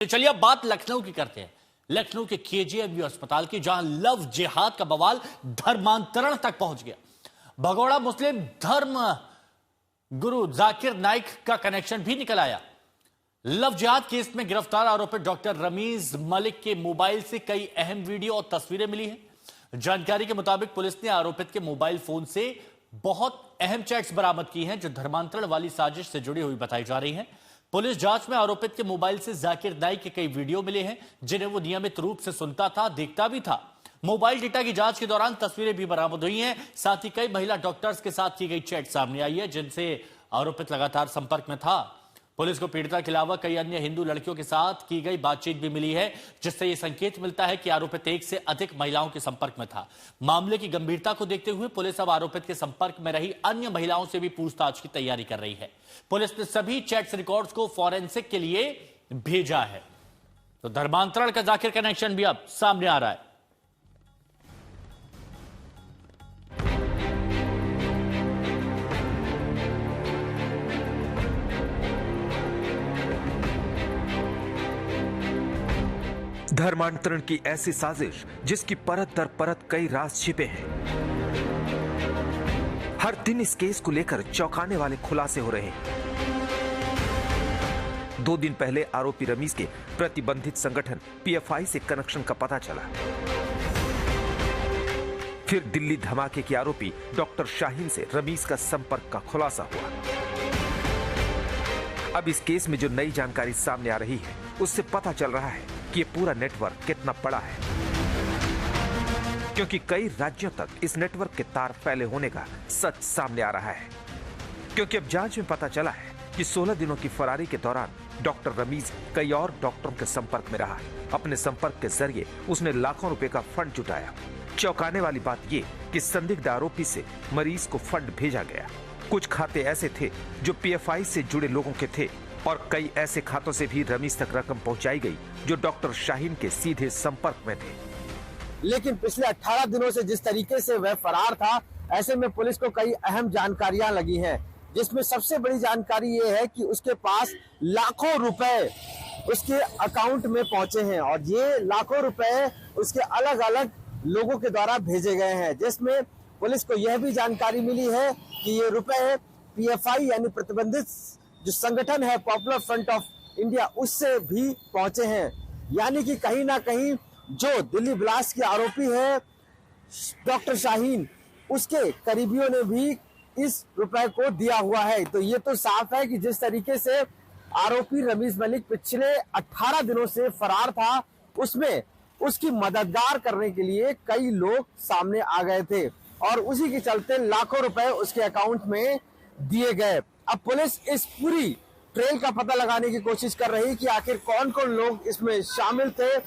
तो चलिए अब बात लखनऊ की करते हैं। लखनऊ के केजीएमयू अस्पताल की, जहां लव जिहाद का बवाल धर्मांतरण तक पहुंच गया। भगोड़ा मुस्लिम धर्म गुरु जाकिर नाइक का कनेक्शन भी निकल आया। लव जिहाद केस में गिरफ्तार आरोपी डॉक्टर रमीज मलिक के मोबाइल से कई अहम वीडियो और तस्वीरें मिली हैं। जानकारी के मुताबिक पुलिस ने आरोपित के मोबाइल फोन से बहुत अहम चैट्स बरामद की हैं, जो धर्मांतरण वाली साजिश से जुड़ी हुई बताई जा रही हैं। पुलिस जांच में आरोपित के मोबाइल से जाकिर नाइक के कई वीडियो मिले हैं, जिन्हें वो नियमित रूप से सुनता था, देखता भी था। मोबाइल डेटा की जांच के दौरान तस्वीरें भी बरामद हुई हैं। साथ ही कई महिला डॉक्टर्स के साथ की गई चैट सामने आई है, जिनसे आरोपित लगातार संपर्क में था। पुलिस को पीड़िता के अलावा कई अन्य हिंदू लड़कियों के साथ की गई बातचीत भी मिली है, जिससे यह संकेत मिलता है कि आरोपित एक से अधिक महिलाओं के संपर्क में था। मामले की गंभीरता को देखते हुए पुलिस अब आरोपित के संपर्क में रही अन्य महिलाओं से भी पूछताछ की तैयारी कर रही है। पुलिस ने सभी चैट्स रिकॉर्ड्स को फॉरेंसिक के लिए भेजा है। तो धर्मांतरण का जाकिर कनेक्शन भी अब सामने आ रहा है। धर्मांतरण की ऐसी साजिश जिसकी परत दर परत कई राज छिपे हैं। हर दिन इस केस को लेकर चौंकाने वाले खुलासे हो रहे हैं। 2 दिन पहले आरोपी रमीज के प्रतिबंधित संगठन पीएफआई से कनेक्शन का पता चला। फिर दिल्ली धमाके के आरोपी डॉक्टर शाहीन से रमीज का संपर्क का खुलासा हुआ। अब इस केस में जो नई जानकारी सामने आ रही है, उससे पता चल रहा है कि ये पूरा नेटवर्क कितना बड़ा है, क्योंकि कई राज्यों तक इस नेटवर्क के तार फैले होने का सच सामने आ रहा है। क्योंकि अब जांच में पता चला है कि 16 दिनों की फरारी के दौरान डॉक्टर रमीज कई और डॉक्टरों के संपर्क में रहा। अपने संपर्क के जरिए उसने लाखों रुपए का फंड जुटाया। चौंकाने वाली बात यह कि संदिग्ध आरोपी से मरीज को फंड भेजा गया। कुछ खाते ऐसे थे जो पीएफआई से जुड़े लोगों के थे, और कई ऐसे खातों से भी रमीज तक रकम पहुंचाई गई जो डॉक्टर शाहीन के सीधे संपर्क में थे। लेकिन पिछले 18 दिनों से जिस तरीके से वह फरार था, ऐसे में पुलिस को कई अहम जानकारियां लगी हैं, जिसमें सबसे बड़ी जानकारी ये है कि उसके पास लाखों रुपए उसके अकाउंट में पहुंचे हैं, और ये लाखों रुपए उसके अलग अलग लोगों के द्वारा भेजे गए हैं। जिसमें पुलिस को यह भी जानकारी मिली है कि ये रुपए पीएफआई यानी प्रतिबंधित जो संगठन है पॉपुलर फ्रंट ऑफ इंडिया, उससे भी पहुंचे हैं। यानी कि कहीं ना कहीं जो दिल्ली ब्लास्ट के आरोपी है डॉक्टर शाहीन, उसके करीबियों ने भी इस रुपए को दिया हुआ है। तो ये तो साफ है कि जिस तरीके से आरोपी रमीज मलिक पिछले 18 दिनों से फरार था, उसमें उसकी मददगार करने के लिए कई लोग सामने आ गए थे, और उसी के चलते लाखों रुपए उसके अकाउंट में दिए गए। अब पुलिस इस पूरी ट्रेल का पता लगाने की कोशिश कर रही है कि आखिर कौन कौन लोग इसमें शामिल थे।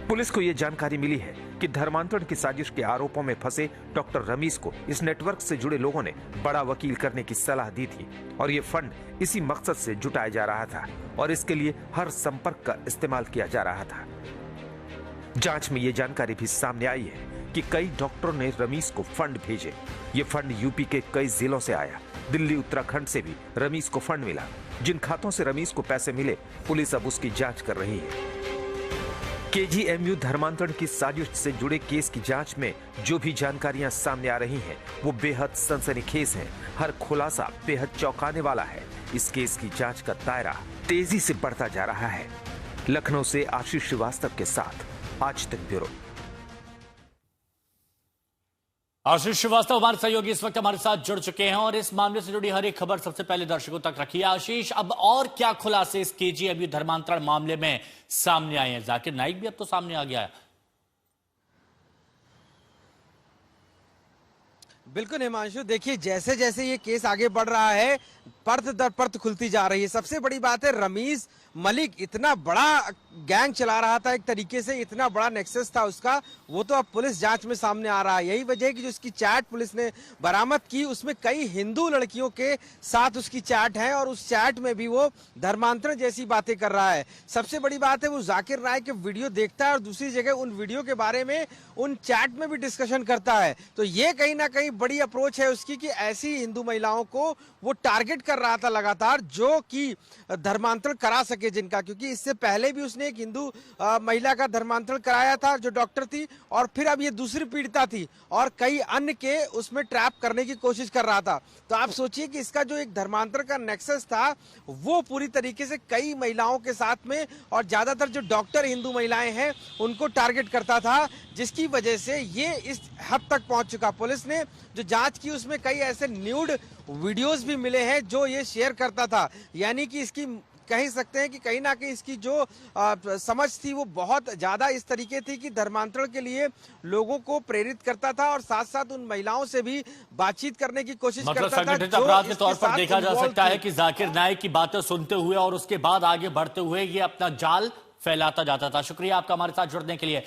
पुलिस को यह जानकारी मिली है कि धर्मांतरण की साजिश के आरोपों में फंसे डॉक्टर रमीज को इस नेटवर्क से जुड़े लोगों ने बड़ा वकील करने की सलाह दी थी, और ये फंड इसी मकसद से जुटाया जा रहा था, और इसके लिए हर संपर्क का इस्तेमाल किया जा रहा था। जांच में ये जानकारी भी सामने आई है कि कई डॉक्टरों ने रमीज को फंड भेजे। ये फंड यूपी के कई जिलों से आया। दिल्ली, उत्तराखंड से भी रमीज को फंड मिला। जिन खातों से रमीज को पैसे मिले, पुलिस अब उसकी जांच कर रही है। केजीएमयू धर्मांतरण की साजिश से जुड़े केस की जांच में जो भी जानकारियां सामने आ रही हैं, वो बेहद सनसनीखेज हैं। हर खुलासा बेहद चौंकाने वाला है। इस केस की जांच का दायरा तेजी से बढ़ता जा रहा है। लखनऊ से आशीष श्रीवास्तव के साथ आज तक ब्यूरो। आशीष श्रीवास्तव हमारे सहयोगी इस वक्त हमारे साथ जुड़ चुके हैं, और इस मामले से जुड़ी हर एक खबर सबसे पहले दर्शकों तक रखिए। आशीष, अब और क्या खुलासे इस केजीएमयू धर्मांतरण मामले में सामने आए हैं? जाकिर नाइक भी अब तो सामने आ गया है। बिल्कुल हिमांशु, देखिए जैसे जैसे ये केस आगे बढ़ रहा है, परत दर परत खुलती जा रही है। सबसे बड़ी बात है, रमीज मलिक इतना बड़ा गैंग चला रहा था, एक तरीके से इतना बड़ा नेक्सस था उसका, वो तो अब पुलिस जांच में सामने आ रहा है। यही वजह है कि जो उसकी चैट पुलिस ने बरामद की, उसमें कई हिंदू लड़कियों के साथ उसकी चैट है, और उस चैट में भी वो धर्मांतरण जैसी बातें कर रहा है। सबसे बड़ी बात है, वो जाकिर नाइक के वीडियो देखता है, और दूसरी जगह उन वीडियो के बारे में उन चैट में भी डिस्कशन करता है। तो ये कहीं ना कहीं बड़ी अप्रोच है उसकी कि ऐसी हिंदू महिलाओं को वो टारगेट टारगेट कर रहा था लगातार, जो कि धर्मांतरण करा सके जिनका, क्योंकि इससे पहले भी उसने एक हिंदू महिला का धर्मांतरण कराया था जो डॉक्टर थी, और फिर अब ये दूसरी पीड़िता थी और कई अन्य के उसमें ट्रैप करने की कोशिश कर रहा था। तो आप सोचिए कि इसका जो एक धर्मांतरण का नेक्सस था वो पूरी तरीके से कई महिलाओं के साथ में, और ज्यादातर जो डॉक्टर हिंदू महिलाएं हैं उनको टारगेट करता था, जिसकी वजह से ये इस हद तक पहुंच चुका। पुलिस ने जो जांच की उसमें कई ऐसे न्यूड वीडियोस भी मिले हैं जो ये शेयर करता था, यानी कि इसकी कह सकते हैं कि कहीं ना कहीं इसकी जो समझ थी वो बहुत ज्यादा इस तरीके थी कि धर्मांतरण के लिए लोगों को प्रेरित करता था, और साथ साथ उन महिलाओं से भी बातचीत करने की कोशिश मतलब करता था। संगठित अपराध के इसके तौर पर साथ देखा जा involved सकता है थी। कि जाकिर नाइक की बातें सुनते हुए और उसके बाद आगे बढ़ते हुए ये अपना जाल फैलाता जाता था। शुक्रिया आपका हमारे साथ जुड़ने के लिए।